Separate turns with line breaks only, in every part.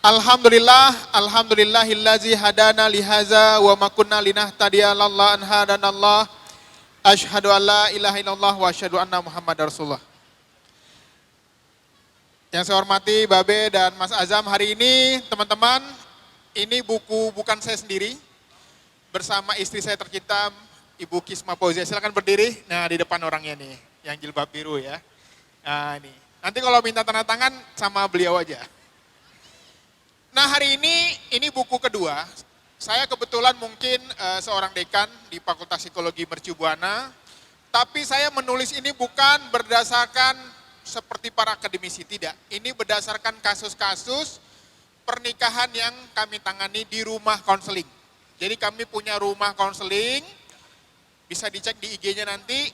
Alhamdulillahillazi hadana lihaza wa ma kunna linahtadiya laula an hadanallah. Asyhadu an la ilaha illallah wa asyhadu anna Muhammadar Rasulullah. Yang saya hormati Babe dan Mas Azam, hari ini teman-teman, ini buku bukan saya sendiri, bersama istri saya tercinta Ibu Kisma Fauzia. Silakan berdiri. Nah, di depan orangnya nih, yang jilbab biru ya. Nah, ini. Nanti kalau minta tanda tangan sama beliau aja. Nah, hari ini buku kedua. Saya kebetulan mungkin seorang dekan di Fakultas Psikologi Mercu Buana, tapi saya menulis ini bukan berdasarkan seperti para akademisi, tidak. Ini berdasarkan kasus-kasus pernikahan yang kami tangani di rumah konseling. Jadi kami punya rumah konseling, bisa dicek di IG-nya nanti.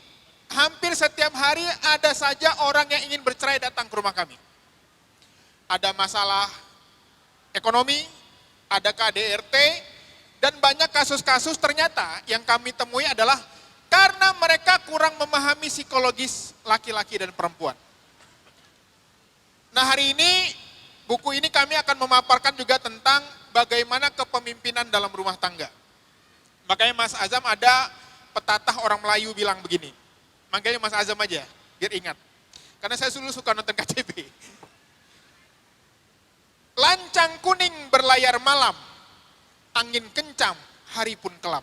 Hampir setiap hari ada saja orang yang ingin bercerai datang ke rumah kami. Ada masalah ekonomi, ada KDRT, dan banyak kasus-kasus ternyata yang kami temui adalah karena mereka kurang memahami psikologis laki-laki dan perempuan. Nah, hari ini, buku ini kami akan memaparkan juga tentang bagaimana kepemimpinan dalam rumah tangga. Makanya Mas Azam ada pepatah orang Melayu bilang begini, manggilnya Mas Azam aja, biar ingat. Karena saya dulu suka nonton KCB. Lancang kuning berlayar malam, angin kencang, hari pun kelam.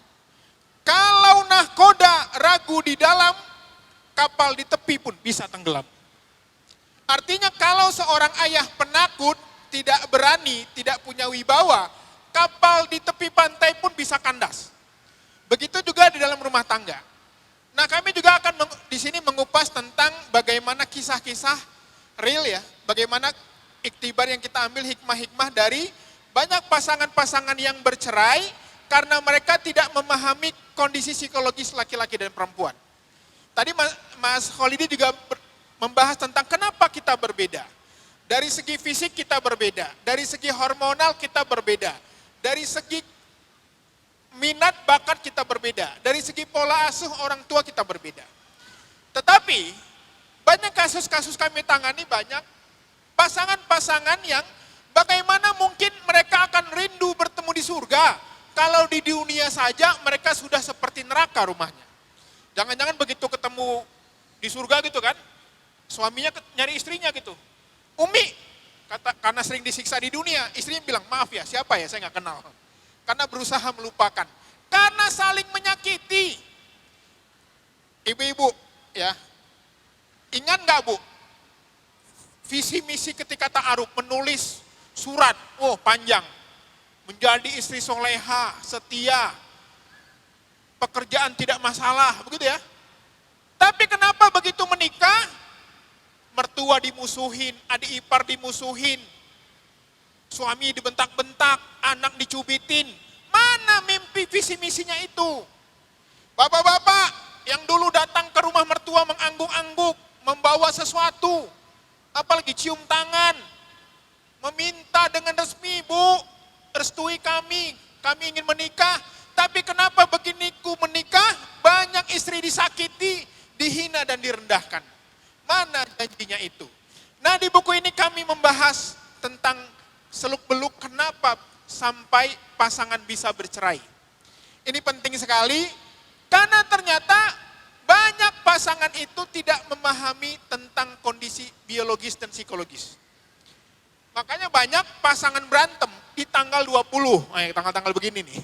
Kalau nahkoda ragu di dalam, kapal di tepi pun bisa tenggelam. Artinya kalau seorang ayah penakut, tidak berani, tidak punya wibawa, kapal di tepi pantai pun bisa kandas. Begitu juga di dalam rumah tangga. Nah, kami juga akan di sini mengupas tentang bagaimana kisah-kisah real ya, bagaimana iktibar yang kita ambil hikmah-hikmah dari banyak pasangan-pasangan yang bercerai karena mereka tidak memahami kondisi psikologis laki-laki dan perempuan. Tadi Mas Kholidi juga membahas tentang kenapa kita berbeda. Dari segi fisik kita berbeda, dari segi hormonal kita berbeda, dari segi minat bakat kita berbeda, dari segi pola asuh orang tua kita berbeda. Tetapi banyak kasus-kasus kami tangani, banyak pasangan-pasangan yang bagaimana mungkin mereka akan rindu bertemu di surga kalau di dunia saja mereka sudah seperti neraka rumahnya. Jangan-jangan begitu ketemu di surga gitu kan, suaminya nyari istrinya gitu. Umi, karena sering disiksa di dunia, istrinya bilang, maaf ya, siapa ya, saya nggak kenal. Karena berusaha melupakan, karena saling menyakiti. Ibu-ibu, ya, ingat nggak Bu, visi misi ketika ta'aruf menulis surat, panjang, menjadi istri soleha, setia, pekerjaan tidak masalah, begitu ya. Tapi kenapa begitu menikah, mertua dimusuhin, adik ipar dimusuhin, suami dibentak-bentak, anak dicubitin. Mana mimpi visi misinya itu? Bapak-bapak yang dulu datang ke rumah mertua mengangguk-angguk, membawa sesuatu, apalagi cium tangan, meminta dengan resmi, Bu, restui kami ingin menikah. Tapi kenapa beginiku menikah, banyak istri disakiti, dihina dan direndahkan. Mana janjinya itu? Nah, di buku ini kami membahas tentang seluk-beluk kenapa sampai pasangan bisa bercerai. Ini penting sekali karena ternyata banyak pasangan itu tidak memahami tentang kondisi biologis dan psikologis. Makanya banyak pasangan berantem di tanggal 20, tanggal-tanggal begini nih.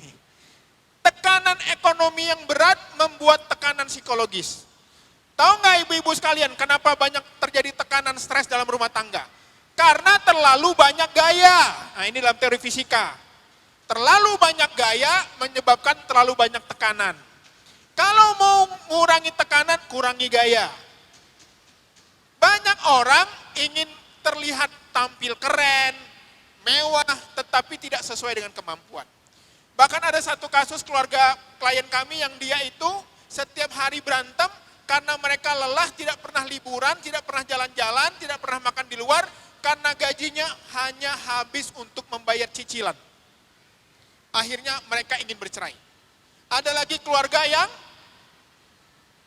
Tekanan ekonomi yang berat membuat tekanan psikologis. Tahu nggak ibu-ibu sekalian kenapa banyak terjadi tekanan stres dalam rumah tangga? Karena terlalu banyak gaya. Nah, ini dalam teori fisika. Terlalu banyak gaya menyebabkan terlalu banyak tekanan. Kalau mau mengurangi tekanan, kurangi gaya. Banyak orang ingin terlihat tampil keren, mewah, tetapi tidak sesuai dengan kemampuan. Bahkan ada satu kasus keluarga klien kami yang dia itu setiap hari berantem karena mereka lelah, tidak pernah liburan, tidak pernah jalan-jalan, tidak pernah makan di luar, karena gajinya hanya habis untuk membayar cicilan. Akhirnya mereka ingin bercerai. Ada lagi keluarga yang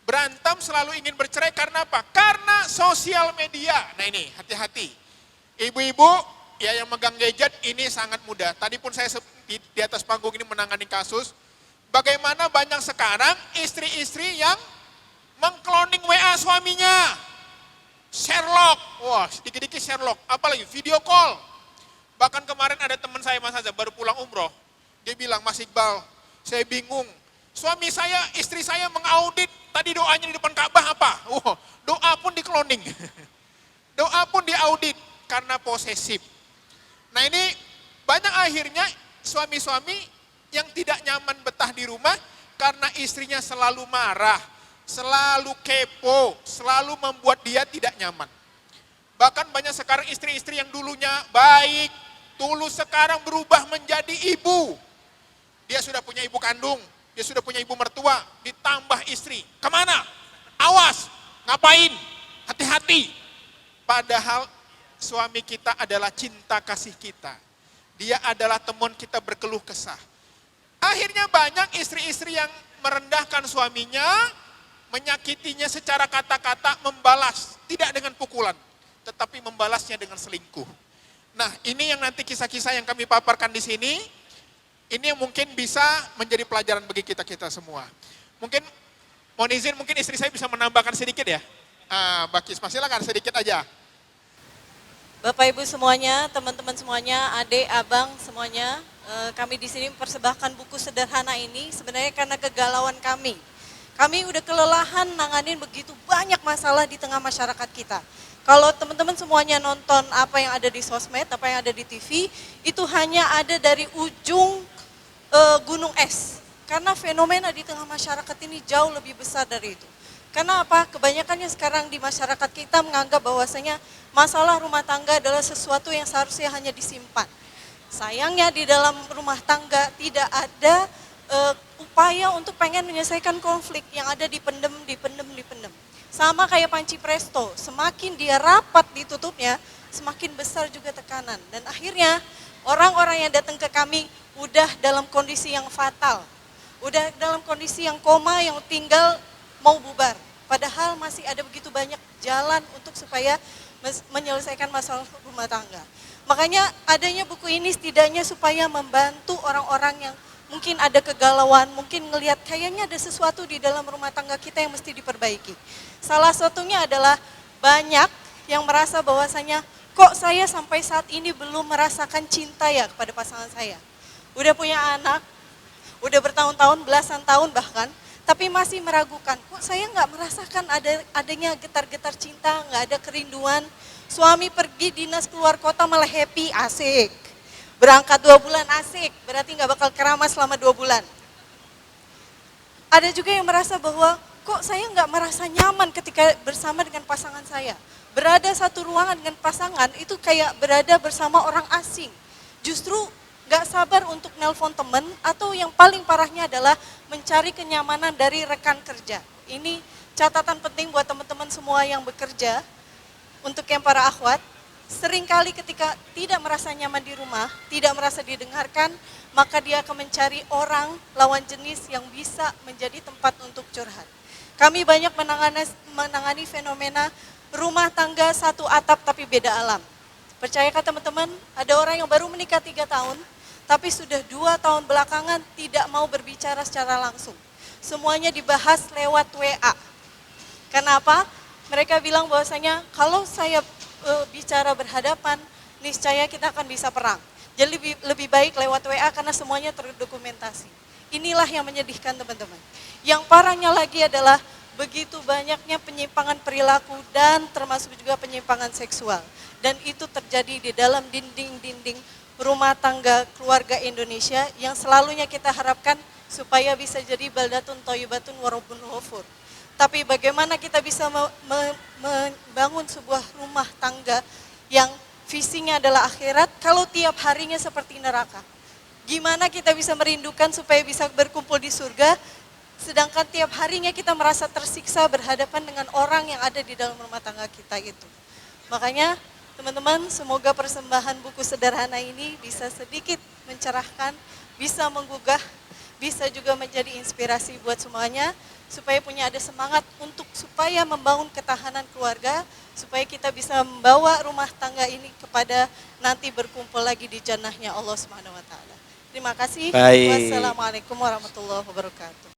berantem selalu ingin bercerai karena apa? Karena sosial media. Nah ini, hati-hati. Ibu-ibu ya yang megang gadget ini sangat mudah. Tadi pun saya di atas panggung ini menangani kasus. Bagaimana banyak sekarang istri-istri yang mengkloning WA suaminya. Sherlock, wah dikit-dikit Sherlock. Apalagi video call. Bahkan kemarin ada teman saya Mas Azza baru pulang umroh. Dia bilang, Mas Iqbal, saya bingung. Suami saya, istri saya mengaudit, tadi doanya di depan Ka'bah apa? Doa pun dikloning. Doa pun diaudit karena posesif. Nah ini banyak akhirnya suami-suami yang tidak nyaman betah di rumah karena istrinya selalu marah, selalu kepo, selalu membuat dia tidak nyaman. Bahkan banyak sekarang istri-istri yang dulunya baik, tulus sekarang berubah menjadi ibu. Dia sudah punya ibu kandung, dia sudah punya ibu mertua, ditambah istri. Kemana? Awas, ngapain? Hati-hati. Padahal suami kita adalah cinta kasih kita. Dia adalah teman kita berkeluh kesah. Akhirnya banyak istri-istri yang merendahkan suaminya, menyakitinya secara kata-kata, membalas. Tidak dengan pukulan, tetapi membalasnya dengan selingkuh. Nah ini yang nanti kisah-kisah yang kami paparkan di sini, ini yang mungkin bisa menjadi pelajaran bagi kita-kita semua. Mungkin, mohon izin mungkin istri saya bisa menambahkan sedikit ya. Mbak Kisma, silakan sedikit aja.
Bapak Ibu semuanya, teman-teman semuanya, adik, abang semuanya, kami di sini mempersembahkan buku sederhana ini sebenarnya karena kegalauan kami. Kami udah kelelahan nanganin begitu banyak masalah di tengah masyarakat kita. Kalau teman-teman semuanya nonton apa yang ada di sosmed, apa yang ada di TV, itu hanya ada dari ujung gunung es. Karena fenomena di tengah masyarakat ini jauh lebih besar dari itu. Karena apa? Kebanyakannya sekarang di masyarakat kita menganggap bahwasanya masalah rumah tangga adalah sesuatu yang seharusnya hanya disimpan. Sayangnya di dalam rumah tangga tidak ada upaya untuk pengen menyelesaikan konflik yang ada dipendem. Sama kayak panci presto, semakin dia rapat ditutupnya, semakin besar juga tekanan. Dan akhirnya orang-orang yang datang ke kami udah dalam kondisi yang fatal, udah dalam kondisi yang koma, yang tinggal mau bubar. Padahal masih ada begitu banyak jalan untuk supaya menyelesaikan masalah rumah tangga. Makanya adanya buku ini setidaknya supaya membantu orang-orang yang mungkin ada kegalauan, mungkin ngelihat kayaknya ada sesuatu di dalam rumah tangga kita yang mesti diperbaiki. Salah satunya adalah banyak yang merasa bahwasanya kok saya sampai saat ini belum merasakan cinta ya kepada pasangan saya. Udah punya anak, udah bertahun-tahun, belasan tahun bahkan, tapi masih meragukan, kok saya nggak merasakan adanya getar-getar cinta, nggak ada kerinduan. Suami pergi dinas keluar kota malah happy, asik. Berangkat 2 bulan asik, berarti nggak bakal keramas selama 2 bulan. Ada juga yang merasa bahwa, kok saya nggak merasa nyaman ketika bersama dengan pasangan saya. Berada satu ruangan dengan pasangan itu kayak berada bersama orang asing. Justru gak sabar untuk nelpon teman, atau yang paling parahnya adalah mencari kenyamanan dari rekan kerja. Ini catatan penting buat teman-teman semua yang bekerja, untuk yang para akhwat, seringkali ketika tidak merasa nyaman di rumah, tidak merasa didengarkan, maka dia akan mencari orang lawan jenis yang bisa menjadi tempat untuk curhat. Kami banyak menangani fenomena rumah tangga satu atap tapi beda alam. Percayakah teman-teman, ada orang yang baru menikah 3 tahun, tapi sudah 2 tahun belakangan tidak mau berbicara secara langsung. Semuanya dibahas lewat WA. Kenapa? Mereka bilang bahwasanya kalau saya bicara berhadapan, niscaya kita akan bisa perang. Jadi lebih baik lewat WA karena semuanya terdokumentasi. Inilah yang menyedihkan teman-teman. Yang parahnya lagi adalah begitu banyaknya penyimpangan perilaku dan termasuk juga penyimpangan seksual. Dan itu terjadi di dalam dinding-dinding rumah tangga keluarga Indonesia yang selalunya kita harapkan supaya bisa jadi baldatun thayyibatun wa rabbun ghafur. Tapi bagaimana kita bisa membangun sebuah rumah tangga yang visinya adalah akhirat kalau tiap harinya seperti neraka? Gimana kita bisa merindukan supaya bisa berkumpul di surga, sedangkan tiap harinya kita merasa tersiksa berhadapan dengan orang yang ada di dalam rumah tangga kita itu. Makanya teman-teman, semoga persembahan buku sederhana ini bisa sedikit mencerahkan, bisa menggugah, bisa juga menjadi inspirasi buat semuanya, supaya punya ada semangat untuk supaya membangun ketahanan keluarga, supaya kita bisa membawa rumah tangga ini kepada nanti berkumpul lagi di jannahnya Allah Subhanahu wa taala. Terima kasih.
Baik.
Wassalamualaikum warahmatullahi wabarakatuh.